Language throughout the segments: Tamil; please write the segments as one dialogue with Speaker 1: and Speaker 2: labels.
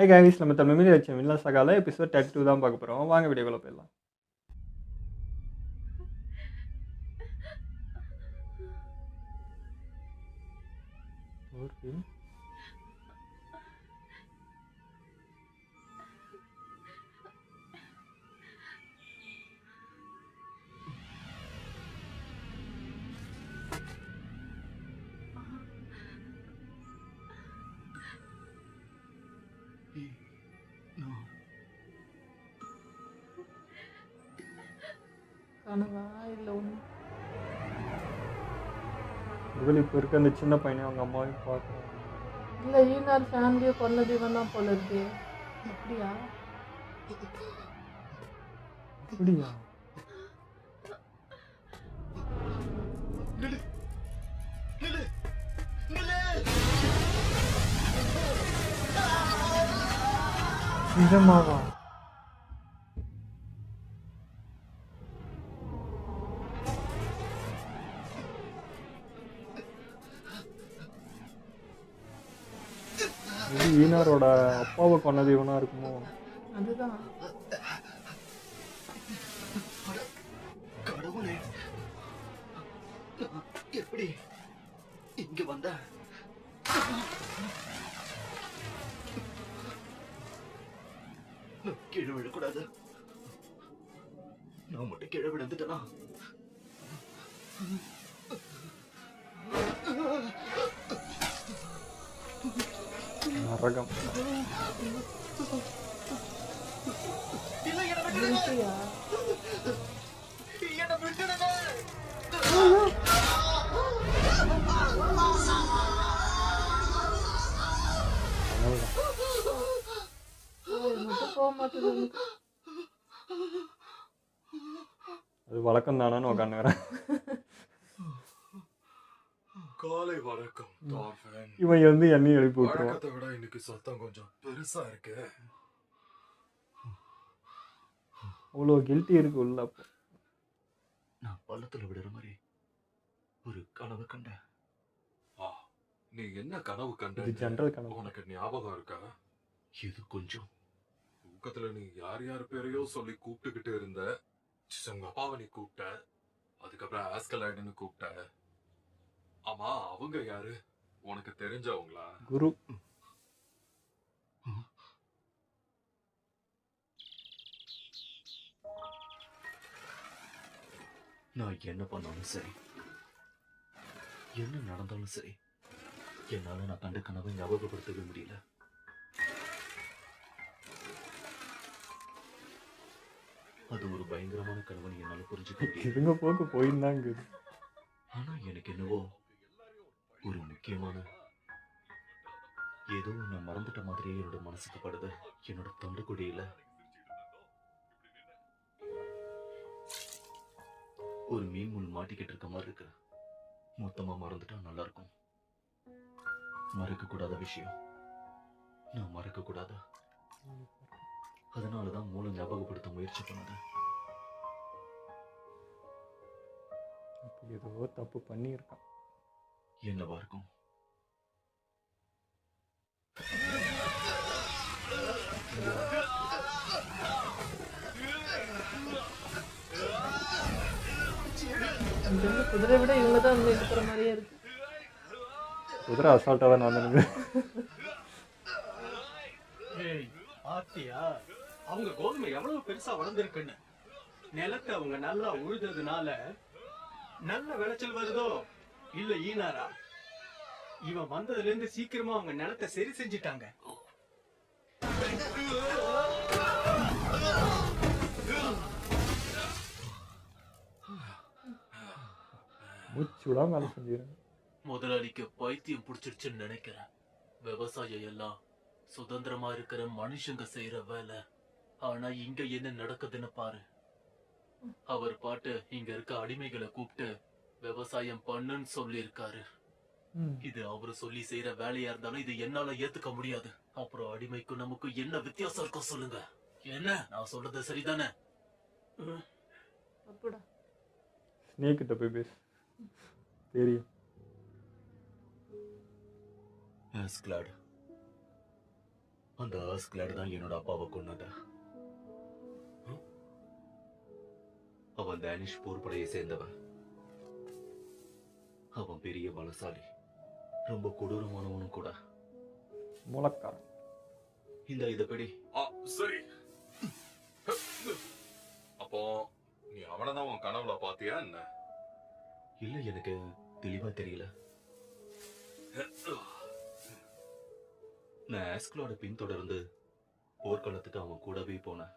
Speaker 1: ஹாய் கைஸ், நம்ம தமிழ் மீடியா வச்ச வில்லா சகால எபிசோட் 32 தான் பார்க்க போகிறோம். வாங்க வீடியோக்குள்ள போயிடலாம். ஓகே,
Speaker 2: கனவா இல்லை ஒன்று
Speaker 1: இவள் இப்போ இருக்க அந்த சின்ன பையனை அவங்க அம்மாவையும் பார்க்குறாங்க.
Speaker 2: இல்லை ஈனார் ஃபேமிலியை கொன்னது இவன் தான் போல இருக்கு. அப்படியா?
Speaker 1: அப்படியா? நிஜமாவா? இது ஈனாரோட அப்பாவை கொன்னது இவனா இருக்குமோ?
Speaker 2: அதுதான்.
Speaker 3: கடவுளே, நான் எப்படி இங்க வந்த? நான் கீழே விழக்கூடாது. நான் மட்டும் கீழே விழுந்துட்டேனா?
Speaker 1: நரகம்.
Speaker 3: இல்லை, என்னை விட்டுடுங்க.
Speaker 2: அப்படியா?
Speaker 3: என்னை விட்டுடுங்க.
Speaker 2: மட்டும் போக மாட்டேங்குது.
Speaker 1: அது வழக்கம் தானான்னு உட்காந்துக்கிறேன்.
Speaker 4: காலை வணக்கம் டார்ஃபன்.
Speaker 1: இவன் வந்து எண்ணெய் எழுப்பி விட்டுருவான்.
Speaker 4: வழக்கத்தை விட இன்னைக்கு சத்தம் கொஞ்சம் பெருசா இருக்கு.
Speaker 1: அவ்வளோ கில்ட்டி இருக்கு உள்ள. அப்போ
Speaker 3: நான் பள்ளத்துல விடுற மாதிரி ஒரு கனவு கண்டேன்.
Speaker 4: நீ என்ன கனவு
Speaker 1: இது
Speaker 4: கண்ட?
Speaker 1: ஜென்ரல் கனவு.
Speaker 4: உனக்கு ஞாபகம் இருக்கா?
Speaker 3: இது கொஞ்சம்
Speaker 4: தூக்கத்துல நீ யார் யார் பேரையோ சொல்லி கூப்பிட்டுக்கிட்டு இருந்த. உங்க அப்பாவை நீ கூப்பிட்ட, அதுக்கப்புறம் ஆஸ்கலைடுன்னு கூப்பிட்ட. ஆமா, அவங்க யாரு? உனக்கு தெரிஞ்சவங்களா?
Speaker 1: குரு.
Speaker 3: நான் என்ன பண்ணாலும் சரி, என்ன நடந்தாலும் சரி, என்னால நான் கண்ட கனவை ஞாபகப்படுத்தவே முடியல. அது ஒரு பயங்கரமான கனவு என்னால புரிஞ்சுக்க முடியல.
Speaker 1: இதுங்க போக்கு போயிருந்தாங்க.
Speaker 3: ஆனா எனக்கு என்னவோ ஒரு முக்கியமான ஏதோ நான் மறந்துட்ட மாதிரியே என்னோட மனசுக்கு படுது. என்னோட தொண்டைக்குடியில ஒரு மீன் முள் மாட்டிக்கிட்டு இருக்க மாதிரி இருக்கு. மொத்தமா மறந்துட்டா நல்லா இருக்கும். மறக்க கூடாத விஷயம் நான் மறக்க கூடாதா? அதனாலதான் மூளை ஞாபகப்படுத்த முயற்சி பண்ணது.
Speaker 1: ஏதோ தப்பு பண்ணியிருக்கான்.
Speaker 3: என்னவா இருக்கும்?
Speaker 2: இங்கிருந்து குதிரை விட இவங்க தான் வந்து இருக்கிற மாதிரியே இருக்கு.
Speaker 1: குதிரை அசால்ட்டாக தான் நடந்துனுங்க.
Speaker 5: பாத்தியா அவங்க கோதுமை எவ்வளவு பெருசா வளர்ந்துருக்குன்னு. நிலத்தை அவங்க நல்லா உழுததுனால நல்ல விளைச்சல் வருதோ இல்ல ஈனாரா? இவன் வந்ததுல இருந்து சீக்கிரமா அவங்க நிலத்தை சரி செஞ்சிட்டாங்க.
Speaker 1: மூச்சு விடாம வேலை செஞ்சுக்கிறேன்.
Speaker 3: முதலாளிக்கு பைத்தியம் பிடிச்சிருச்சுன்னு நினைக்கிறேன். விவசாயம் எல்லாம் சுதந்திரமா இருக்கிற மனுஷங்க செய்யற வேலை. ஆனா இங்க என்ன நடக்குதுன்னு பாரு. அவர் பாட்டு இங்க இருக்க அடிமைகளை கூப்பிட்டு விவசாயம் பண்ணுன்னு சொல்லி இருக்காரு. இது அவரு சொல்லி செய்யற வேலையா இருந்தாலும் இது என்னால ஏத்துக்க முடியாது. அப்புறம் அடிமைக்கும் நமக்கு என்ன வித்தியாசம் இருக்கும் சொல்லுங்க? என்ன நான் சொல்றது சரிதானே?
Speaker 2: அப்படிடா.
Speaker 1: ஸ்னேக் கிட்ட போய் பேசு. தெரியும்.
Speaker 3: அந்த ஆஸ்கிளாட் தான் என்னோட அப்பாவை கொன்னது. அவன் டேனிஷ் போர்படையை சேர்ந்தவன். அவன் பெரிய பலசாலி, ரொம்ப கொடூரமானவனும் கூட.
Speaker 1: மூலக்காரன்.
Speaker 3: இத படி.
Speaker 4: சரி. அப்போ நீ அவனதான் உன் கனவுல பாத்தியா என்ன?
Speaker 3: இல்ல, எனக்கு தெளிவா தெரியல. நான் ஆஸ்கிளோட பின்தொடர்ந்து போர்க்களத்துக்கு அவன் கூடவே போனேன்.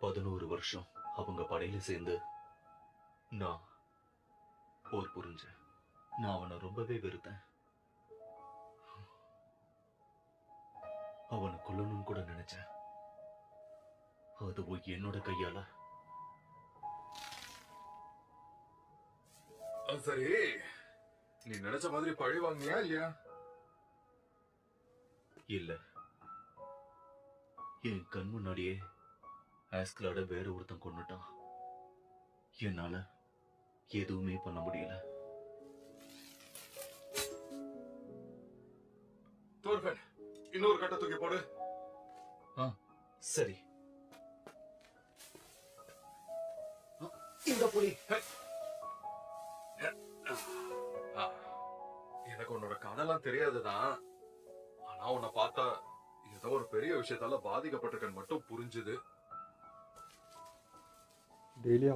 Speaker 3: 11 வருஷம் அவங்க படையில சேர்ந்து நான் போர் புரிஞ்சேன். நான் அவனை ரொம்பவே வெறுத்தேன். அவனை கொல்லணும்னு கூட நினைச்சேன். அதுவும் என்னோட கையால.
Speaker 4: சரி, நீ நினைச்ச மாதிரி பழி வாங்கியா இல்லையா?
Speaker 3: இல்ல, என் கண் முன்னாடியே ஆஸ்கிளாட வேற ஒருத்தன் கொன்னுட்டான். என்னால எதுவுமே பண்ண முடியல.
Speaker 4: தோர்ஃபன், இன்னொரு கட்டை தூக்கி போடு.
Speaker 3: சரி. இந்த புலி.
Speaker 4: எனக்கு உன்னோட கதைலாம் தெரியாதுதான். ஆனா உன்னை பார்த்தா ஏதோ ஒரு பெரிய விஷயத்தால பாதிக்கப்பட்டிருக்கன்னு மட்டும் புரிஞ்சுது.
Speaker 1: டெய்லி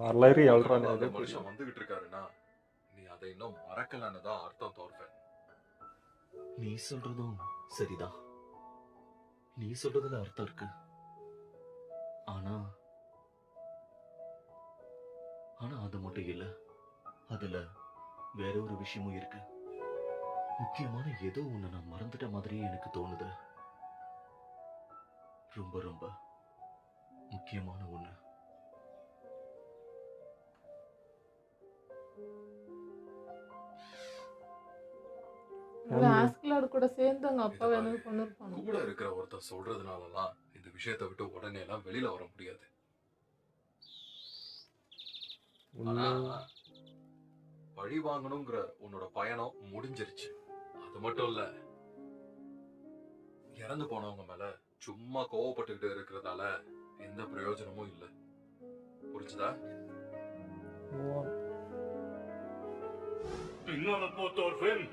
Speaker 1: வரலாறு எழுறானே.
Speaker 4: அந்த மனுஷன் வந்துகிட்டு இருக்காருன்னா நீ அதை இன்னும் மறக்கலன்னு தான் அர்த்தம் தோர்ஃபன்.
Speaker 3: நீ சொல்றதும் சரிதான். நீ சொல்றதுல அர்த்தம் இருக்கு. ஆனா அது மட்டும் இல்ல. அதுல வேற ஒரு விஷயமும் இருக்கு. முக்கியமான ஏதோ ஒண்ணு நான் மறந்துட்ட மாதிரியே எனக்கு தோணுது. ரொம்ப ரொம்ப முக்கியமான ஒண்ணு.
Speaker 2: ஆஸ்கிளாடு கூட சேர்ந்து அவங்க அப்பாவை எனக்கு கொண்டு இருப்பாங்க.
Speaker 4: கூட இருக்கிற ஒருத்தர் சொல்றதுனாலதான் இந்த விஷயத்தை விட்டு உடனே எல்லாம் வெளியில வர முடியாது. ஆனா பழி வாங்கணுங்கிற உன்னோட பயணம் முடிஞ்சிருச்சு. அது மட்டும் இல்ல, இறந்து போனவங்க மேல சும்மா கோவப்பட்டுக்கிட்டு இருக்கிறதால எந்த பிரயோஜனமும் இல்ல. புரிஞ்சுதா?
Speaker 3: பின்னால போ தோர்ஃபன்.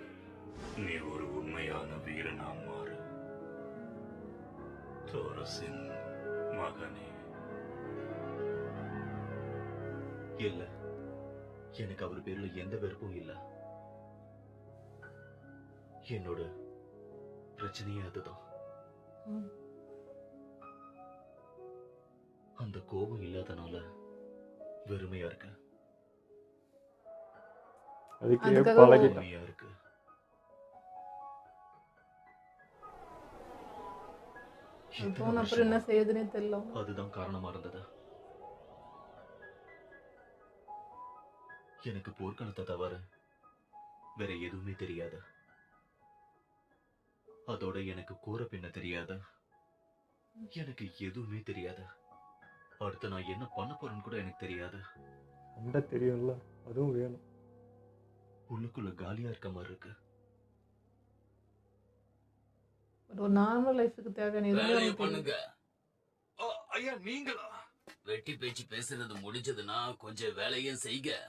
Speaker 3: நீ ஒரு உண்மையான வீரனா மாறு. தோரஸின் மகனே. இல்ல, எனக்கு அவர் பேர்ல எந்த வெறுப்பும் இல்ல. என்னோட பிரச்சனையே அதுதான். அந்த கோபம் இல்லாதனால வெறுமையா இருக்கு.
Speaker 1: அதுக்கு பழகிட்டேன்.
Speaker 3: வெறுமையா இருக்கு.
Speaker 2: போன அப்புறம் என்ன செய்யுதுன்னே தெரியல.
Speaker 3: அதுதான் காரணமா இருந்தது. எனக்கு போர்க்களத்தை தவிர வேற எதுவுமே தெரியாது. அதோட எனக்கு கூற பின்ன தெரியாது. எனக்கு எதுவுமே தெரியாது. அடுத்து நான் என்ன பண்ண போறேன்னு கூட எனக்கு தெரியாது.
Speaker 1: அந்த தெரியும்ல, அதுவும் வேணும்.
Speaker 3: உள்ளுக்குள்ள காலியா இருக்க மாதிரி இருக்கு.
Speaker 2: ஒரு நார்மல் லைஃபுக்கு தேவையான எதுவுமே
Speaker 3: வேலையை
Speaker 2: அவனுக்கு
Speaker 3: பண்ணுங்க.
Speaker 4: ஐயா, நீங்களா?
Speaker 3: வெட்டி பேச்சு பேசுறது முடிஞ்சதுன்னா கொஞ்சம் வேலையும் செய்க.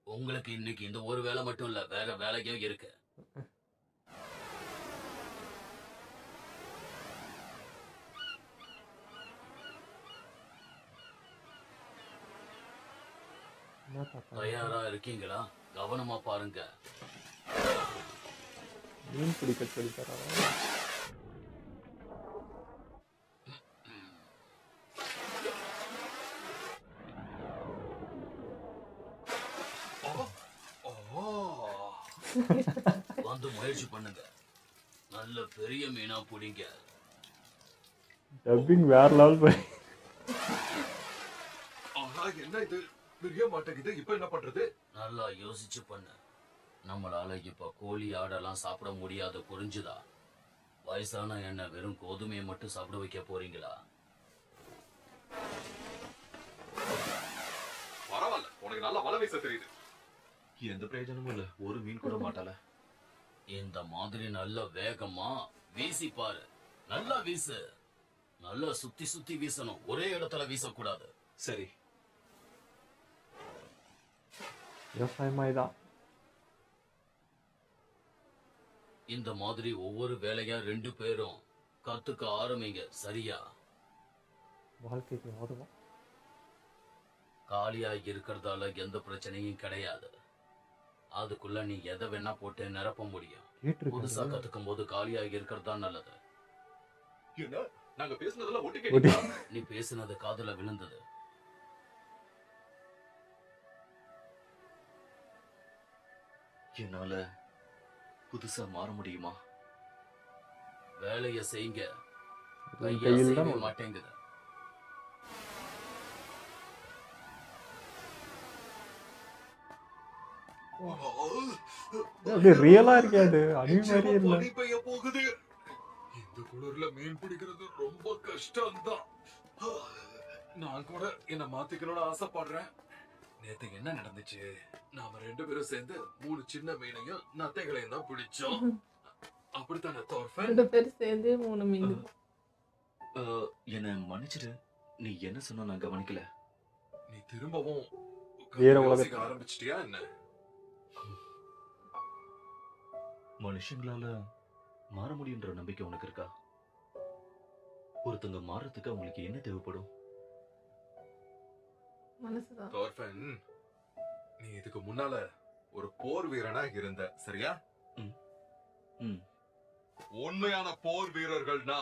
Speaker 3: உங்களுக்கு இன்னைக்கு இந்த ஒரு வேலை மட்டும் இல்ல, வேற வேலையும் இருக்கு.
Speaker 1: என்ன தாத்தா?
Speaker 3: தயாரா இருக்கீங்களா? கவனமா பாருங்க.
Speaker 1: மீன் பிடிக்க சொல்லி தராரா?
Speaker 3: வந்து முயற்சி பண்ணுங்க. நல்ல பெரிய மீனா பிடிங்க.
Speaker 1: டப்பிங் வேற லெவல் போய்.
Speaker 4: ஆனா என்ன இது புரிய மாட்டேங்குது. இப்ப என்ன பண்றது?
Speaker 3: நல்லா யோசிச்சு பண்ணு. நம்மளால இப்ப கோழி ஆடெல்லாம் சாப்பிட முடியாது, புரிஞ்சுதா? வயசான என்ன வெறும் கோதுமையை மட்டும் சாப்பிட வைக்க போறீங்களா?
Speaker 4: பரவாயில்ல, உனக்கு நல்லா வலை வீச தெரியுது.
Speaker 3: எந்த பிரயோஜனமும் இல்ல. ஒரு மீன் கூட மாட்டல.
Speaker 6: இந்த மாதிரி நல்ல வேகமா வீசி பாரு. நல்லா வீசு. நல்லா சுத்தி சுத்தி வீசணும். ஒரே இடத்துல வீசக்கூடாது.
Speaker 4: சரி.
Speaker 1: விவசாயமாய் தான்.
Speaker 6: இந்த மாதிரி ஒவ்வொரு வேலையா 2 பேரும் கத்துக்க ஆரம்பிங்க. சரியா?
Speaker 1: வாழ்க்கைக்கு உதவும்.
Speaker 6: காலியா இருக்கிறதால எந்த பிரச்சனையும் கிடையாது. அதுக்குள்ள நீ எதை வேணா போட்டு நிரப்ப முடியும். புதுசா
Speaker 1: கேட்டிருக்கேன்.
Speaker 6: கத்துக்கும் போது காலியா இருக்கிறது தான் நல்லது.
Speaker 4: என்ன நாங்க பேசுனதெல்லாம் ஒட்டு கேட்டீங்களா?
Speaker 6: நீ பேசினது காதுல விழுந்தது. என்னால புதுசா மாற முடியுமா? வேலைய செய்யுங்க. கையா
Speaker 1: கையில்
Speaker 6: செய்ய
Speaker 1: தான்
Speaker 6: மாட்டேங்குது.
Speaker 1: அப்படியே ரியலா இருக்காது. அணி மாதிரியே
Speaker 4: நிச்சயமா
Speaker 1: இல்ல.
Speaker 4: பனி பெய்ய போகுது. இந்த குளிர்ல மீன் பிடிக்கிறது ரொம்ப கஷ்டம்தான். நான் கூட என்ன மாத்திக்கணும்னு ஆசைப்படுறேன். நேத்து என்ன நடந்துச்சு? நாம 2 பேரும் சேர்ந்து 3 சின்ன மீனையும் நத்தைகளையும் தான் பிடிச்சோம். அப்படித்தானே தோர்ஃபன்?
Speaker 2: 2 பேரும் சேர்ந்து 3 மீன்.
Speaker 6: என்ன மன்னிச்சிடு. நீ என்ன சொன்ன நான் கவனிக்கல.
Speaker 4: நீ திரும்பவும்
Speaker 1: வேற
Speaker 4: யோசிக்க
Speaker 1: உலகத்துல.
Speaker 4: ஆரம்பிச்சிட்டியா என்ன?
Speaker 6: மனுஷங்களால மாற முடியுன்ற நம்பிக்கை உனக்கு இருக்கா? ஒருத்தங்க மாறத்துக்கு அவங்களுக்கு என்ன தேவைப்படும்?
Speaker 2: மனசுதான்.
Speaker 4: தோர்ஃபன், நீ இதுக்கு முன்னால ஒரு போர் வீரனா இருந்த, சரியா?
Speaker 6: ம்.
Speaker 4: உண்மையான போர் வீரர்கள்னா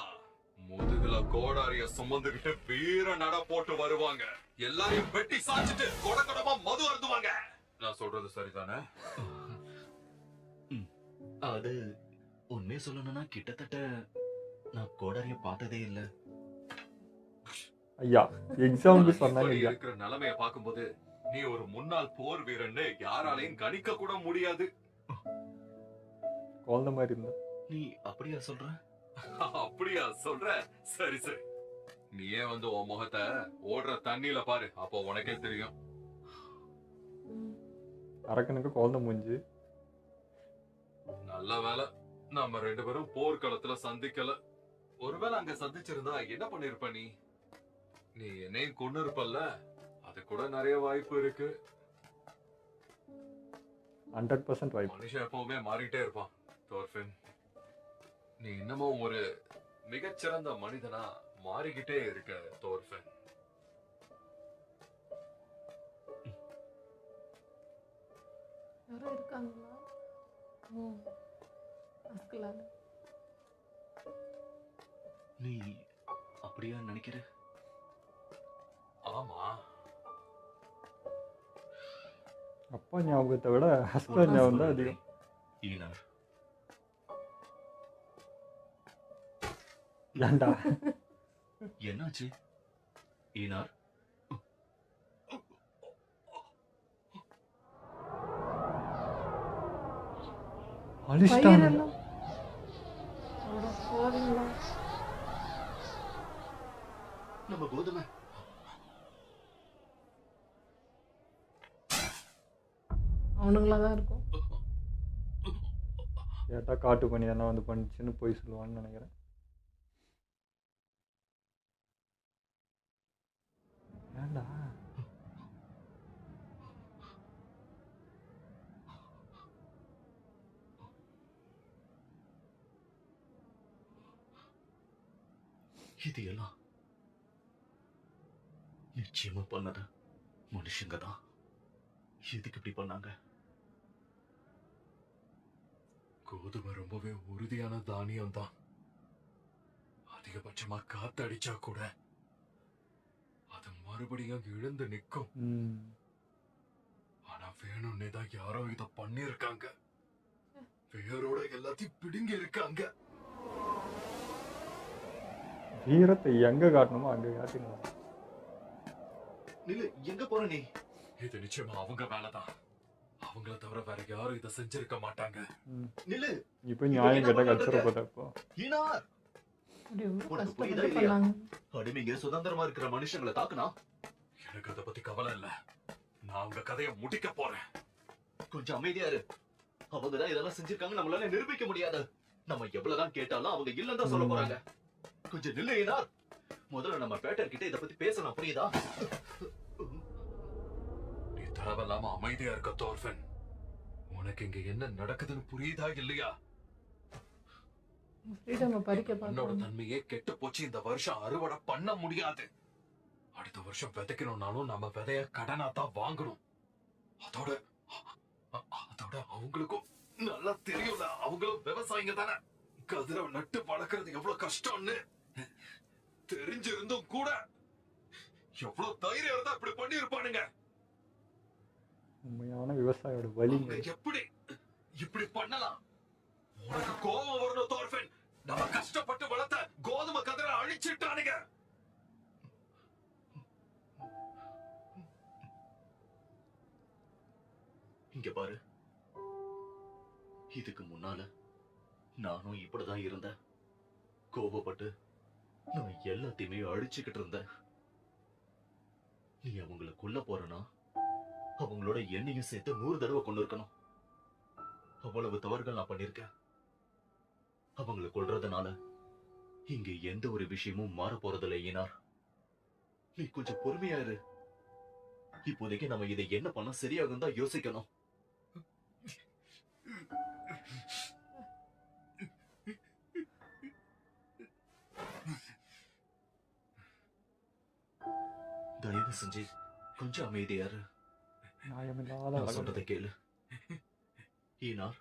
Speaker 4: முதுகுல கோடாரிய சுமந்துகிட்டு வீர நட போட்டு வருவாங்க. எல்லாரையும் வெட்டி சாச்சிட்டு கொடகொடமா மது அருந்துவாங்க. நான் சொல்றது சரிதானே?
Speaker 6: அது உண்மையை சொல்லணும்னா கிட்டத்தட்ட நான் கோடாரிய பார்த்ததே இல்ல.
Speaker 1: ஐயா எக்ஸாம்பிள் சொன்னாங்க
Speaker 4: இப்படி
Speaker 1: ஐயா.
Speaker 4: இருக்கிற நிலைமைய பார்க்கும்போது நீ ஒரு முன்னாள் போர் வீரன்னு யாராலையும் கணிக்க கூட முடியாது.
Speaker 1: குழந்தை மாதிரி இருந்தா.
Speaker 6: நீ அப்படியா சொல்ற?
Speaker 4: அப்படியா சொல்ற? சரி சரி, நீயே வந்து உன் முகத்தை ஓடுற தண்ணியில பாரு, அப்போ உனக்கே தெரியும்.
Speaker 1: அரக்கனுக்கு குழந்தை மூஞ்சி.
Speaker 4: நல்ல வேலை நம்ம 2 பேரும் போர்க்களத்துல சந்திக்கல. ஒருவேளை அங்க சந்திச்சிருந்தா என்ன பண்ணிருப்ப நீ? நீ என்னையும் கொண்டு இருப்பல்ல, அது கூட நிறைய வாய்ப்பு இருக்கு.
Speaker 1: 100% வாய்ப்பு.
Speaker 4: மனுஷன் எப்பவுமே மாறிட்டே இருப்பான் தோர்ஃபின். நீ இன்னமும் ஒரு மிகச்சிறந்த மனிதனா மாறிக்கிட்டே இருக்க தோர்ஃபின்.
Speaker 2: யாரோ இருக்காங்களா? ஓ, அஸ்கலான்.
Speaker 6: நீ அப்படியா நினைக்கிற?
Speaker 4: ஆமா,
Speaker 1: அப்பா ஞாபகத்தை விட ஹஸ்பண்ட் ஞாபகம் தான் அதிகம்.
Speaker 6: ஈனார்,
Speaker 1: ஏன்டா?
Speaker 6: என்னாச்சு ஈனார்?
Speaker 1: அழிச்சிட்டாங்க.
Speaker 2: பயிரெல்லாம் அட பாவிங்களா.
Speaker 6: நம்ம கோதுமை
Speaker 2: அவனுங்களா தான் இருக்கும்.
Speaker 1: கேட்டா காட்டு பண்ணி தானே வந்து பண்ணிச்சுன்னு போய் சொல்லுவான்னு நினைக்கிறேன். ஏன்டா?
Speaker 6: இது எல்லாம் நிச்சயமா பண்ணது மனுஷங்க தான். எதுக்கு இப்படி பண்ணாங்க?
Speaker 4: கோதுமை ரொம்பவே உறுதியான தானியம் தான். அதிகபட்சமா காத்தடிச்சா கூட அது மறுபடியும் எழுந்து நிக்கும். ஆனா வேணும்னே தான் யாரோ இத பண்ணிருக்காங்க. வேரோட எல்லாத்தையும் பிடுங்கி இருக்காங்க.
Speaker 1: வீரத்தை எங்க காட்டணுமோ அங்க காட்டுங்க.
Speaker 6: நில்லு, எங்க போற நீ?
Speaker 4: இது நிச்சயமா அவங்க வேலைதான். அவங்கள தவிர வேற யாரும் இதை செஞ்சிருக்க மாட்டாங்க.
Speaker 6: நில்லு.
Speaker 1: இப்போ நியாயம் கேட்டா கடிச்சிட போதா? இப்போ
Speaker 6: ஈனார்,
Speaker 2: அப்படி எவ்வளவு
Speaker 6: உனக்கு புரியுதா
Speaker 2: கஷ்டப்பட்டு
Speaker 6: இல்லையா?
Speaker 2: பண்ணாங்க.
Speaker 6: அடிமைங்க சுதந்திரமா இருக்கிற மனுஷங்களை தாக்குனா
Speaker 4: எனக்கு அதை பத்தி கவலை இல்ல. நான் உங்க கதையை முடிக்க போறேன்.
Speaker 6: கொஞ்சம் அமைதியா இரு.
Speaker 3: அவங்கதான் இதெல்லாம் செஞ்சிருக்காங்க, நம்மளால நிரூபிக்க முடியாது. நம்ம எவ்வளவுதான் கேட்டாலும் அவங்க இல்லன்னு தான் சொல்ல போறாங்க. கொஞ்சம் நில்லையா, முதல்ல நம்ம பேட்டர் கிட்ட இத பத்தி பேசலாம், புரியுதா?
Speaker 4: நீ தேவையில்லாம அமைதியா இருக்க தோர்ஃபன். உனக்கு இங்க என்ன நடக்குதுன்னு புரியுதா இல்லையா?
Speaker 2: ஃப்ரீடம் பறிக்க
Speaker 4: உன்னோட
Speaker 2: பார்க்கணும்.
Speaker 4: தன்மையே கெட்டு போச்சு. இந்த வருஷம் அறுவடை பண்ண முடியாது. அடுத்த வருஷம் விதைக்கணும்னாலும் நம்ம விதைய கடனா தான் வாங்கணும். அதோட அதோட அவங்களுக்கும் நல்லா தெரியும்ல, அவங்களும் விவசாயிங்க தானே. கதிரை நட்டு வளர்க்கறது எவ்வளவு கஷ்டம்னு தெரிஞ்சிருந்தும் கூட எவ்வளவு தைரியம் இருந்தா இப்படி பண்ணி இருப்பானுங்க.
Speaker 1: உண்மையான விவசாயியோட வலிங்க.
Speaker 4: அவங்க எப்படி இப்படி பண்ணலாம்? உனக்கு கோபம் வரணும் தோர்ஃபன். நம்ம கஷ்டப்பட்டு வளர்த்த கோதுமை கதிரை அழிச்சிட்டானுங்க.
Speaker 3: இங்க பாரு, இதுக்கு முன்னால நானும் இப்படிதான் இருந்தேன். கோபப்பட்டு நான் எல்லாத்தையுமே அழிச்சுக்கிட்டு இருந்தேன். நீ அவங்கள கொல்ல போறனா அவங்களோட எண்ணையும் சேர்த்து 100 தடவை கொண்டு இருக்கணும். அவ்வளவு தவறுகள் நான் பண்ணிருக்கேன். அவங்கள கொல்றதுனால இங்க எந்த ஒரு விஷயமும் மாற போறதில்லை ஈனார். நீ கொஞ்சம் பொறுமையா இரு. இப்போதைக்கு நம்ம இதை என்ன பண்ணா சரியாகும் தான் யோசிக்கணும். தயவு செஞ்சு கொஞ்சம் அமைதியா இரு.
Speaker 1: நியாயமில்லாத
Speaker 3: நான்
Speaker 1: வழக்கு.
Speaker 3: சொல்றதை கேளு ஈனார்.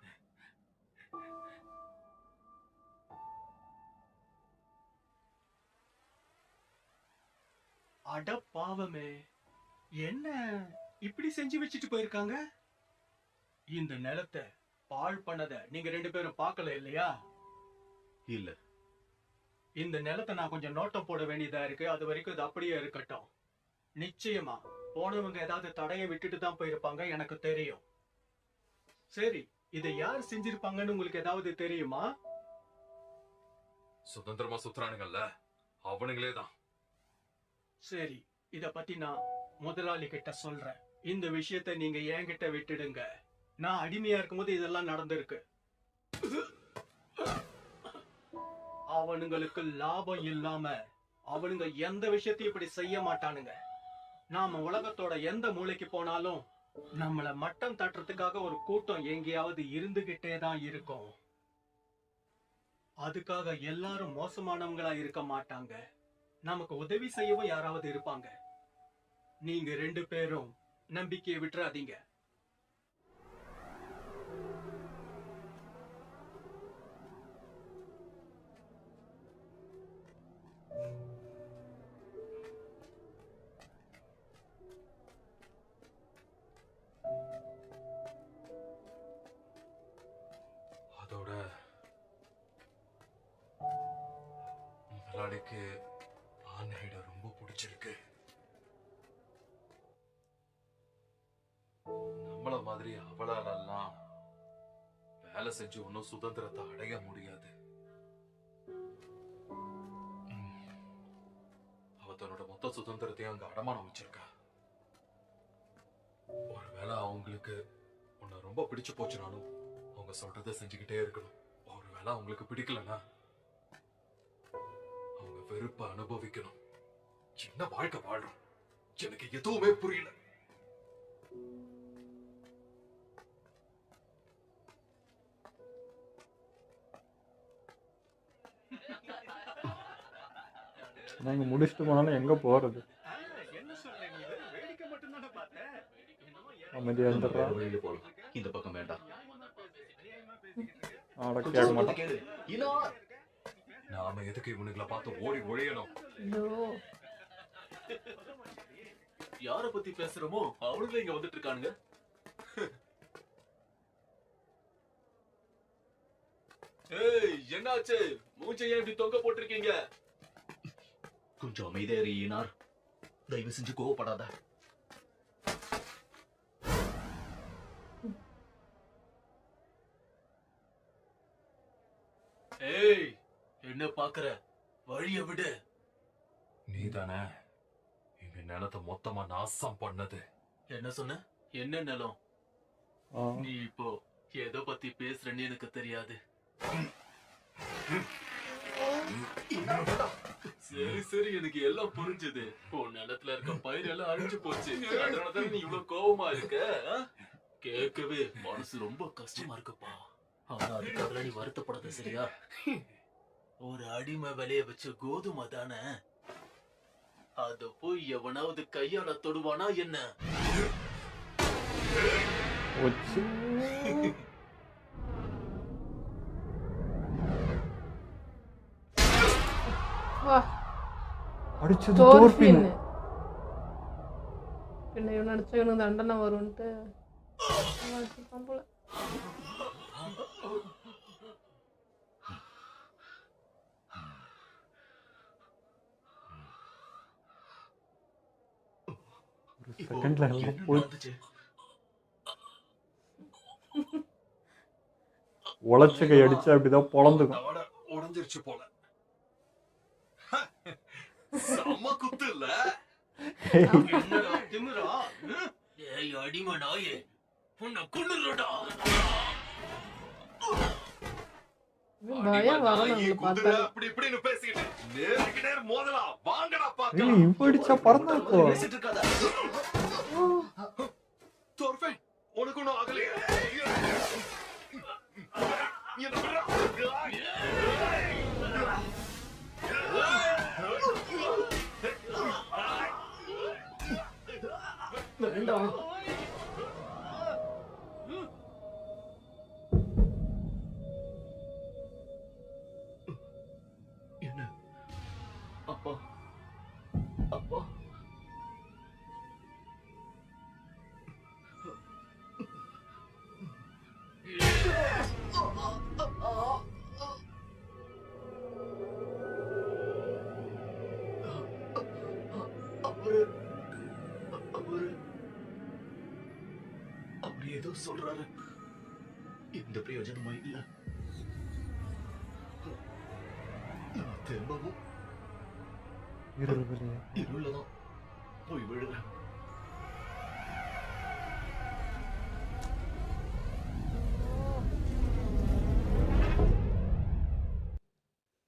Speaker 5: அட பாவமே, என்ன இப்படி செஞ்சு வச்சுட்டு போயிருக்காங்க? இந்த நிலத்தை பாழ் பண்ணத நீங்க 2 பேரும் பார்க்கல இல்லையா?
Speaker 3: இல்ல,
Speaker 5: இந்த நிலத்தை நான் கொஞ்சம் நோட்டம் போட வேண்டியதா இருக்கு. அது வரைக்கும் இது அப்படியே இருக்கட்டும். நிச்சயமா போனவங்க ஏதாவது தடையை விட்டுட்டு தான் போயிருப்பாங்க, எனக்கு தெரியும். சரி, இதை யார் செஞ்சிருப்பாங்கன்னு உங்களுக்கு ஏதாவது தெரியுமா?
Speaker 4: சுதந்திரமா சுத்துறானுங்கல்ல, அவனுங்களே தான்.
Speaker 5: சரி, இத பத்தி நான் முதலாளி கிட்ட சொல்றேன். இந்த விஷயத்தை நீங்க என்கிட்ட விட்டுடுங்க. நான் அடிமையா இருக்கும்போது இதெல்லாம் நடந்திருக்கு. அவனுங்களுக்கு லாபம் இல்லாம அவனுங்க எந்த விஷயத்தையும் இப்படி செய்ய மாட்டானுங்க. நாம உலகத்தோட எந்த மூலைக்கு போனாலும் நம்மள மட்டம் தட்டுறதுக்காக ஒரு கூட்டம் எங்கேயாவது இருந்துகிட்டே தான் இருக்கும். அதுக்காக எல்லாரும் மோசமானவங்களா இருக்க மாட்டாங்க. நமக்கு உதவி செய்யவும் யாராவது இருப்பாங்க. நீங்க 2 பேரும் நம்பிக்கையை விட்டுறாதீங்க.
Speaker 4: அதோட முதலாளிக்கு ஆனையிட ரொம்ப பிடிச்சிருக்கு. நம்மள மாதிரி அவளாலெல்லாம் வேலை செஞ்சு ஒன்னும் சுதந்திரத்தை அடைய முடியாது. அவ தன்னோட மொத்த சுதந்திரத்தையும் அங்க அடமானம் வச்சிருக்கா. ஒருவேளை அவங்களுக்கு உன்னை ரொம்ப பிடிச்சு போச்சுனாலும் அவங்க சொல்றதை செஞ்சுக்கிட்டே இருக்கணும். ஒருவேளை அவங்களுக்கு பிடிக்கலன்னா அவங்க வெறுப்ப அனுபவிக்கணும். என்ன வாழ்க்கை வாழ்றோம், எனக்கு எதுவுமே புரியல.
Speaker 1: நாங்க முடிச்சுட்டு போனாலும் எங்க போறது?
Speaker 5: என்ன சொல்றேன் நீ? வேடிக்கை மட்டும் தானே பார்த்த?
Speaker 1: அமைதியா இருந்துடுறா.
Speaker 3: வேற வழியில போலாம். இந்த பக்கம் வேண்டாம்.
Speaker 1: அவட கேட்க மாட்டான்.
Speaker 3: கேளு ஈனார்.
Speaker 4: நாம எதுக்கு இவனுங்களை பார்த்து ஓடி ஒழியணும்?
Speaker 2: ஐயோ,
Speaker 3: யார பத்தி பேசுறோமோ அவனுங்களே இங்க வந்துட்டு இருக்கானுங்க. ஏய், என்னாச்சு? மூஞ்சை ஏன் இப்படி தொங்க போட்டிருக்கீங்க? கொஞ்சம் அமைதியா இரு ஈனார். தயவு செஞ்சு கோவப்படாத. ஏய், என்ன பாக்குற? வழிய விடு.
Speaker 4: நீதானே எங்க நிலத்தை மொத்தமா நாசம் பண்ணது?
Speaker 3: என்ன சொன்ன? என்ன நிலம்?
Speaker 1: ஆ,
Speaker 3: நீ இப்போ எதை பத்தி பேசுறேன்னு எனக்கு தெரியாது. சரி சரி, எனக்கு எல்லாம் புரிஞ்சது. உன் நிலத்துல இருக்க பயிர் எல்லாம் அழிஞ்சு போச்சு. அதனாலதான் நீ இவ்வளவு கோவமா இருக்க. ஆ? கேட்கவே மனசு ரொம்ப கஷ்டமா இருக்குப்பா. ஆனா அதுக்காக நீ வருத்தப்படாத, சரியா? ஒரு அடிமை விலைய வச்ச கோதுமை தானே, அத போய் எவனாவது கையால தொடுவானா என்ன?
Speaker 1: போச்சு.
Speaker 2: வா
Speaker 1: அடிச்சது
Speaker 2: தோர்ஃபின்.
Speaker 1: தோர்பின்.
Speaker 2: பின்ன இவன் அடிச்சா இவனுக்கு தண்டனை வரும்ன்ட்டு அவன் அடிச்சிருப்பான் போல.
Speaker 1: ஒரு செகண்ட்ல
Speaker 3: என்ன
Speaker 1: எல்லாம் போய்
Speaker 3: நடந்துச்சு?
Speaker 1: உழைச்ச கை அடிச்சா அப்படிதான் பொழந்துக்கும்.
Speaker 4: தவட உடைஞ்சிருச்சு போல. செம குத்து இல்ல?
Speaker 5: என்னடா திமிரா?
Speaker 3: ஏய் அடிமை நாயே, உன்னை கொன்னுடுறேன்டா.
Speaker 2: இவன் பயம் வரணும்
Speaker 4: நாயி,
Speaker 2: நம்மளை
Speaker 4: குதிரை,
Speaker 2: பார்த்தாலே.
Speaker 4: அப்படி இப்படின்னு பேசிக்கிட்டு நேருக்கு நேர் மோதலாம். வாங்கடா
Speaker 1: ஏய்,
Speaker 4: பாக்கலாம்.
Speaker 1: இப்ப அடிச்சா பறந்தா இப்போ.
Speaker 3: பேசிட்டு இருக்காத.
Speaker 4: தோர்ஃபின், உனக்கு ஒண்ணும் ஆகலையே? என்ன பண்ற?
Speaker 2: வேண்டாம்.
Speaker 3: என்ன? அப்பா, அப்பா. அவரு அவரு அவர் ஏதோ சொல்றாரு. எந்த பிரயோஜனமும் இல்ல. நான் திரும்பவும் இருளதான் போய் விழுறேன்.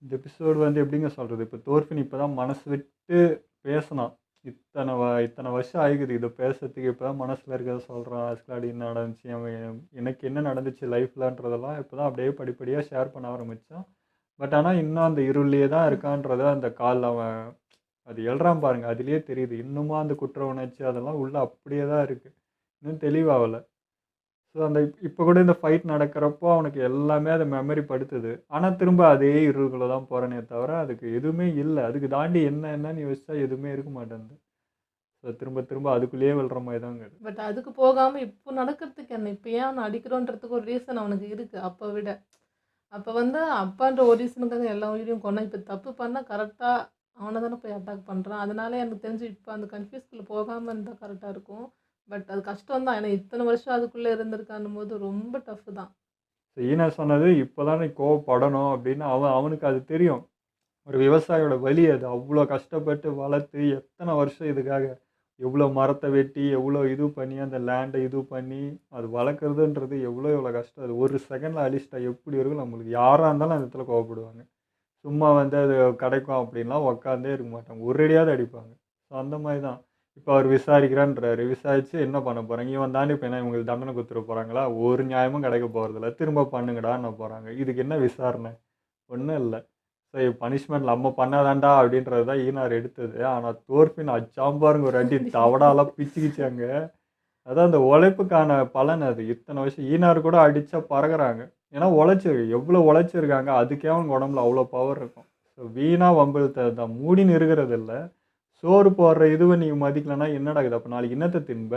Speaker 1: இந்த எபிசோடு வந்து எப்படிங்க சொல்கிறது, இப்போ தோர்ஃபின் இப்போ தான் மனசு விட்டு பேசினான். இத்தனை வருஷம் ஆகிக்குது இதை பேசுறதுக்கு. இப்போ தான் மனசில் இருக்கிறத சொல்கிறான். ஆஸ்கலாடி என்ன நடந்துச்சு, அவன் எனக்கு என்ன நடந்துச்சு லைஃப்லன்றதெல்லாம் இப்போ தான் அப்படியே படிப்படியாக ஷேர் பண்ண ஆரம்பித்தான். பட் ஆனால் இன்னும் அந்த இருள்லேயே தான் இருக்கான்றத அந்த கால் அவன் அது எழுறான் பாருங்க, அதுலேயே தெரியுது. இன்னுமா அந்த குற்ற உணர்ச்சி அதெல்லாம் உள்ளே அப்படியே தான் இருக்குது, இன்னும் தெளிவாகலை. ஸோ அந்த இப்போ கூட இந்த ஃபைட் நடக்கிறப்போ அவனுக்கு எல்லாமே அதை மெமரி படுத்துது. ஆனால் திரும்ப அதே இருள்குள்ளே தான் போகிறனே தவிர அதுக்கு எதுவுமே இல்லை. அதுக்கு தாண்டி என்னன்னு யோசிச்சா எதுவுமே இருக்க மாட்டேங்குது. ஸோ திரும்ப திரும்ப அதுக்குள்ளேயே விழுற மாதிரி தாங்க.
Speaker 2: பட் அதுக்கு போகாமல் இப்போ நடக்கிறதுக்கு என்ன, இப்போ ஏன் அவனை அடிக்கிறோன்றதுக்கு ஒரு ரீசன் அவனுக்கு இருக்குது. அப்போ விட அப்போ வந்து அப்பான்ற ஒரு ரீசனுக்காக எல்லா உயிரையும் கொண்டா. இப்போ தப்பு பண்ணால் கரெக்டாக அவனை தானே போய் அட்டாக் பண்ணுறான். அதனால எனக்கு தெரிஞ்சு இப்போ அந்த கன்ஃபியூஸ்குள்ளே போகாமல் இருந்தால் கரெக்டாக இருக்கும். பட் அது கஷ்டம் தான், ஏன்னா இத்தனை வருஷம் அதுக்குள்ளே இருந்திருக்கான்னும் போது ரொம்ப டஃப் தான்.
Speaker 1: ஸோ ஈனா சொன்னது இப்போ தான் நீ கோவப்படணும் அப்படின்னு அவனுக்கு அது தெரியும். ஒரு விவசாயியோட வலி அது. அவ்வளோ கஷ்டப்பட்டு வளர்த்து எத்தனை வருஷம் இதுக்காக எவ்வளோ மரத்தை வெட்டி எவ்வளோ இது பண்ணி அந்த லேண்டை இது பண்ணி அது வளர்க்குறதுன்றது எவ்வளோ கஷ்டம். அது ஒரு செகண்டில் அழிச்சிட்டா எப்படி இருக்கும் நம்மளுக்கு. யாராக இருந்தாலும் அந்த இடத்துல கோவப்படுவாங்க. சும்மா வந்து அது கிடைக்கும் அப்படின்லாம் உக்காந்தே இருக்க மாட்டாங்க, ஒரேடியாவது அடிப்பாங்க. ஸோ அந்த மாதிரி தான் இப்போ அவர் விசாரிக்கிறான்றாரு. விசாரித்து என்ன பண்ண போகிறாங்க, இவன் தாண்டி இப்போ என்ன இவங்களுக்கு தண்டனை கொடுத்துட போகிறாங்களா? ஒரு நியாயமும் கிடைக்க போகிறதில்ல. திரும்ப பண்ணுங்கடான்னு போகிறாங்க. இதுக்கு என்ன விசாரணை? ஒன்றும் இல்லை. ஸோ பனிஷ்மெண்ட் நம்ம பண்ணாதாண்டா அப்படின்றது தான் ஈனார் எடுத்தது. ஆனால் தோர்ஃபின் அச்சாம்பாருங்க ஒரு அடி தவடாலாம் பிச்சுக்கிச்சாங்க. அதான் அந்த உழைப்புக்கான பலன் அது. இத்தனை வருஷம் ஈனார் கூட அடித்தா பறகுறாங்க. ஏன்னா எவ்வளோ உழைச்சிருக்காங்க, அதுக்கே அவங்க உடம்புல அவ்வளோ பவர் இருக்கும். ஸோ வீணாக வம்பிழுத்தது தான். மூடின்னு இருக்கிறது இல்லை. சோறு போடுற இதுவை நீங்கள் மதிக்கலன்னா என்னடாகுது? அப்போ நாளைக்கு என்னத்தை தின்ப?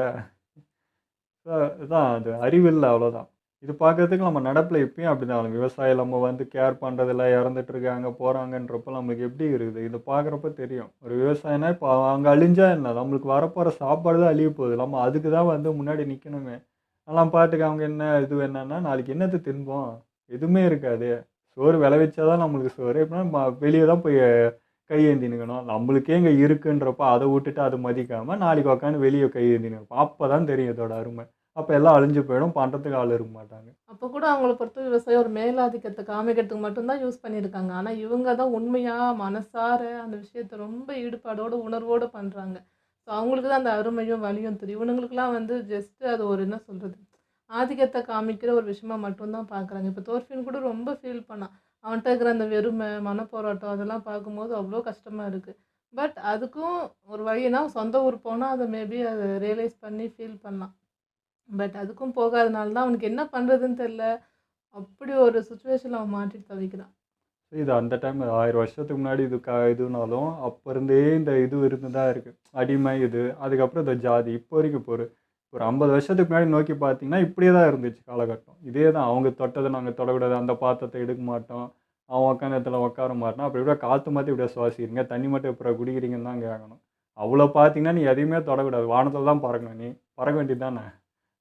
Speaker 1: தான் அது அறிவில்லை, அவ்வளோதான். இது பார்க்கறதுக்கு நம்ம நடப்பில் இப்பயும் அப்படி தான். விவசாயம் நம்ம வந்து கேர் பண்ணுறதில்ல, இறந்துட்டு இருக்காங்க போகிறாங்கன்றப்போ நம்மளுக்கு எப்படி இருக்குது இதை பார்க்குறப்ப தெரியும். ஒரு விவசாயம்னா இப்போ அவங்க அழிஞ்சா என்ன, நம்மளுக்கு வரப்போகிற சாப்பாடு தான் அழிய போகுது. நம்ம அதுக்கு தான் வந்து முன்னாடி நிற்கணுமே. அதெல்லாம் பாட்டுக்கு அவங்க என்ன இது என்னன்னா நாளைக்கு என்னத்தை தின்போம்? எதுவுமே இருக்காது. சோறு விளைவிச்சா தான் நம்மளுக்கு சோறு. எப்படின்னா வெளியே தான் போய் கையேந்தி நிற்கணும். நம்மளுக்கே இங்கே இருக்குன்றப்ப அதை விட்டுட்டு அதை மதிக்காமல் நாளைக்கு உட்காந்து வெளியே கையேந்தி நிற்போம். அப்போ தான் தெரியும் இதோட அருமை. அப்போ எல்லாம் அழிஞ்சு போயிடும், பண்ணுறதுக்கு ஆள் இருக்க மாட்டாங்க.
Speaker 2: அப்போ கூட அவங்கள பொறுத்த விவசாயம் ஒரு மேலாதிக்கத்தை காமிக்கிறதுக்கு மட்டும்தான் யூஸ் பண்ணியிருக்காங்க. ஆனால் இவங்க தான் உண்மையாக மனசார அந்த விஷயத்த ரொம்ப ஈடுபாடோட உணர்வோடு பண்ணுறாங்க. ஸோ அவங்களுக்கு தான் அந்த அருமையும் வலியும் தெரியும். இவனுங்களுக்குலாம் வந்து ஜஸ்ட் அது ஒரு என்ன சொல்கிறது, ஆதிக்கத்தை காமிக்கிற ஒரு விஷயமா மட்டும்தான் பார்க்குறாங்க. இப்போ தோர்ஃபின் கூட ரொம்ப ஃபீல் பண்ணான். அவன்கிட்ட இருக்கிற அந்த வெறுமை, மனப்போராட்டம் அதெல்லாம் பார்க்கும்போது அவ்வளோ கஷ்டமாக இருக்குது. பட் அதுக்கும் ஒரு வழினா சொந்த ஊர் போனால் அதை மேபி அதை ரியலைஸ் பண்ணி ஃபீல் பண்ணலாம். பட் அதுக்கும் போகாதனால தான் அவனுக்கு என்ன பண்ணுறதுன்னு தெரில. அப்படி ஒரு சுச்சுவேஷனில் அவன் மாட்டிட்டு தவிக்கிறான்.
Speaker 1: இது அந்த டைம் 1000 வருஷத்துக்கு முன்னாடி இதுனாலும் அப்போ இருந்தே இந்த இது இருந்து தான் இருக்குது. அடிமை இது, அதுக்கப்புறம் இந்த ஜாதி, இப்போ வரைக்கும் இப்போ ஒரு 50 வருஷத்துக்கு முன்னாடி நோக்கி பார்த்தீங்கன்னா இப்படியே தான் இருந்துச்சு காலகட்டம். இதே தான், அவங்க தொட்டதை நாங்கள் தொடக்கூடாது, அந்த பாத்திரத்தை எடுக்க மாட்டோம், அவன் உட்காந்த இடத்துல உட்கார மாட்டான், அப்படி இப்படியே காற்று மாற்றி இப்படியே சுவாசிக்கிறீங்க, தண்ணி மட்டும் இப்போ குடிக்கிறீங்கன்னு தான் கேட்கணும். அவ்வளோ பார்த்தீங்கன்னா நீ எதையுமே தொடக்கூடாது, வானத்தில் தான் பறக்கணும், நீ பறக்க வேண்டியது தானே,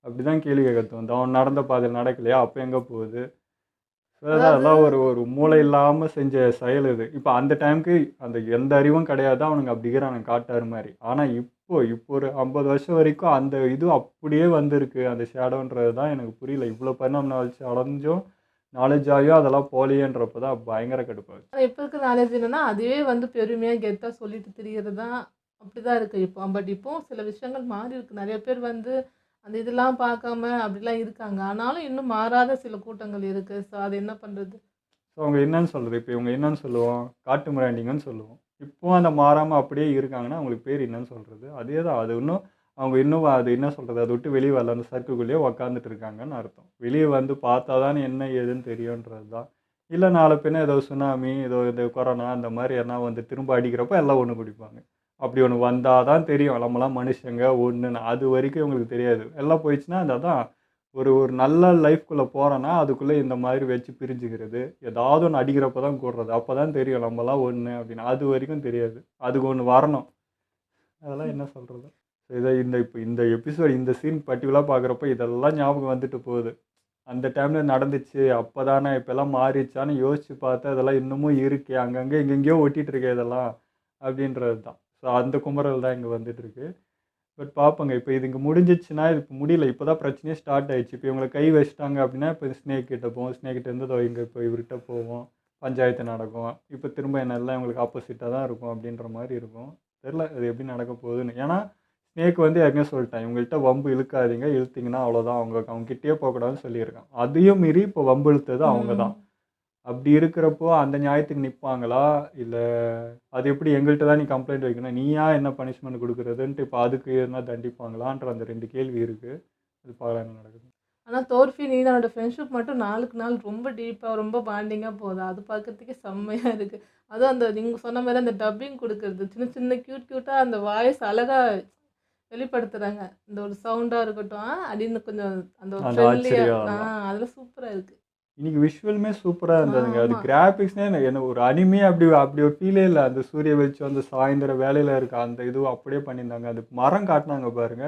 Speaker 1: அப்படி தான் கேள்வி கேட்க தோணுது. அவன் நடந்த பாதையில் நடக்கலையா, அப்போ எங்கே போகுது?
Speaker 2: அதாவது
Speaker 1: அதெல்லாம் ஒரு மூளை இல்லாமல் செஞ்ச செயல் இது. இப்போ அந்த டைமுக்கு அந்த எந்த அறிவும் கிடையாது, அவனுங்க அப்படி இருக்கிறானுங்க காட்டாரு மாதிரி. ஆனால் இப்போ ஒரு 50 வருஷம் வரைக்கும் அந்த இது அப்படியே வந்திருக்கு. அந்த ஷேடோன்றது தான் எனக்கு புரியல. இவ்வளோ பரிணாம வளர்ச்சி அடைஞ்சும் நாலேஜ் ஆகியும் அதெல்லாம் போலியன்றப்ப தான் பயங்கர கடுப்பாகுது.
Speaker 2: ஆனால் இப்போ இருக்கிற நாலேஜ் என்னன்னா அதுவே வந்து பெருமையாக கெத்தாக சொல்லிட்டு திரிகிறது தான். அப்படி தான் இருக்குது இப்போ. பட் இப்போ சில விஷயங்கள் மாறி இருக்கு. நிறைய பேர் வந்து அந்த இதெல்லாம் பார்க்காம அப்படிலாம் இருக்காங்க. ஆனாலும் இன்னும் மாறாத சில கூட்டங்கள் இருக்குது. ஸோ அது என்ன பண்ணுறது?
Speaker 1: ஸோ அவங்க என்னன்னு சொல்கிறது, இப்போ இவங்க என்னன்னு சொல்லுவோம், காட்டு மிராண்டிங்கன்னு சொல்லுவோம். இப்போவும் அந்த மாறாமல் அப்படியே இருக்காங்கன்னா அவங்களுக்கு பேர் என்னன்னு சொல்கிறது? அதே தான். அது இன்னும் அவங்க இன்னும் அது என்ன சொல்கிறது, அதை விட்டு வெளியே வரல, அந்த சர்க்குள்ளேயே உக்காந்துட்டு இருக்காங்கன்னு அர்த்தம். வெளியே வந்து பார்த்தா தான் என்ன ஏதுன்னு தெரியுன்றது தான். இல்லை நாளை பின்ன ஏதோ சுனாமி, ஏதோ இந்த கொரோனா அந்த மாதிரி எதனா வந்து திரும்ப அடிக்கிறப்ப எல்லாம் ஒன்று குடிப்பாங்க. அப்படி ஒன்று வந்தால் தான் தெரியும் நம்மளாம் மனுஷங்க ஒன்றுன்னு. அது வரைக்கும் இவங்களுக்கு தெரியாது. எல்லாம் போயிடுச்சுன்னா அதான் ஒரு நல்ல லைஃப்குள்ளே போகிறோன்னா அதுக்குள்ளே இந்த மாதிரி வச்சு பிரிஞ்சுக்கிறது, ஏதாவது ஒன்று அடிக்கிறப்ப தான் கூடுறது, அப்போ தான் தெரியும் நம்மளாம் ஒன்று அப்படின்னு. அது வரைக்கும் தெரியாது. அதுக்கு ஒன்று வரணும். அதெல்லாம் என்ன சொல்கிறது? இதை இப்போ இந்த எபிசோட் இந்த சீன் பர்டிகுலராக பார்க்குறப்ப இதெல்லாம் ஞாபகம் வந்துட்டு போகுது. அந்த டைமில் நடந்துச்சு அப்போ தானே, இப்போல்லாம் மாறிடுச்சான்னு யோசித்து பார்த்தா இதெல்லாம் இன்னமும் இருக்கே, அங்கங்கே எங்கெங்கேயோ ஒட்டிகிட்டு இருக்கே இதெல்லாம் அப்படின்றது தான். ஸோ அந்த குமரல் தான் இங்கே வந்துட்டுருக்கு. பட் பார்ப்போங்க, இப்போ இது இங்கே முடிஞ்சிச்சுன்னா இது இப்போ முடியல, இப்போ தான் பிரச்சனையே ஸ்டார்ட் ஆயிடுச்சு. இப்போ இவங்களை கை வச்சிட்டாங்க அப்படின்னா இப்போ ஸ்னேக் கிட்ட போவோம், ஸ்னேக் கிட்ட இருந்து இங்கே இப்போ இவர்கிட்ட போவோம், பஞ்சாயத்து நடக்கும். இப்போ திரும்ப என்னெல்லாம் இவங்களுக்கு ஆப்போசிட்டாக தான் இருக்கும் அப்படின்ற மாதிரி இருக்கும். தெரில அது எப்படி நடக்க போகுதுன்னு. ஏன்னா ஸ்னேக் வந்து ஏற்கனவே சொல்லிட்டேன், இவங்கள்ட்ட வம்பு இழுக்காதீங்க, இழுத்திங்கன்னா அவ்வளோதான், அவங்க கிட்டேயே போகக்கூடாதுன்னு சொல்லியிருக்கான். அதையும் மீறி இப்போ வம்பு இழுத்தது அவங்க தான். அப்படி இருக்கிறப்போ அந்த நியாயத்துக்கு நிற்பாங்களா, இல்லை அது எப்படி எங்கள்கிட்ட தான் நீ கம்ப்ளைண்ட் வைக்கணும், நீயா என்ன பனிஷ்மெண்ட் கொடுக்குறதுன்ட்டு இப்போ அதுக்கு எதுனா தண்டிப்பாங்களான்ற அந்த 2 கேள்வி இருக்குது. அது பார்க்கலாம் என்ன நடக்குது.
Speaker 2: ஆனால் தோர்ஃபி நீதானோட ஃப்ரெண்ட்ஷிப் மட்டும் நாளுக்கு நாள் ரொம்ப டீப்பாக ரொம்ப பாண்டிங்காக போகுது. அது பார்க்கறதுக்கே செம்மையாக இருக்குது. அதுவும் அந்த நீங்கள் சொன்ன மாதிரி அந்த டப்பிங் கொடுக்குறது, சின்ன சின்ன க்யூட்டாக அந்த வாய்ஸ் அழகாக வெளிப்படுத்துகிறாங்க. இந்த ஒரு சவுண்டாக இருக்கட்டும் அப்படின்னு கொஞ்சம் அந்த ஒரு
Speaker 1: அந்த
Speaker 2: ஃப்ரெண்ட்லியாக
Speaker 1: ஆச்சரியம்
Speaker 2: அதில் சூப்பராக இருக்குது.
Speaker 1: இன்னைக்கு விஷுவலுமே சூப்பராக இருந்ததுங்க. அது
Speaker 2: ஆமாம்.
Speaker 1: கிராஃபிக்ஸ்னே என்ன ஒரு அனிமே அப்படி அப்படி ஒரு ஃபீலே இல்லை. அந்த சூரிய வெளிச்சம் அந்த சாயந்தர வேலையில் இருக்க அந்த இதுவும் அப்படியே பண்ணியிருந்தாங்க. அது மரம் காட்டினாங்க பாருங்க,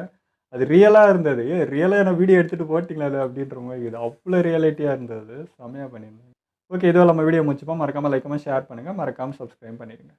Speaker 1: அது ரியலாக இருந்தது. ரியலாக நான் வீடியோ எடுத்துகிட்டு போட்டிங்களா அது அப்படின்ற மாதிரி இது அவ்வளோ ரியாலிட்டியாக இருந்தது. செம்மையாக பண்ணியிருந்தாங்க. ஓகே, இதோ நம்ம வீடியோ முடிச்சுப்போம். மறக்காமல் லைக் ஷேர் பண்ணுங்கள், மறக்காமல் சப்ஸ்கிரைப் பண்ணிடுங்க.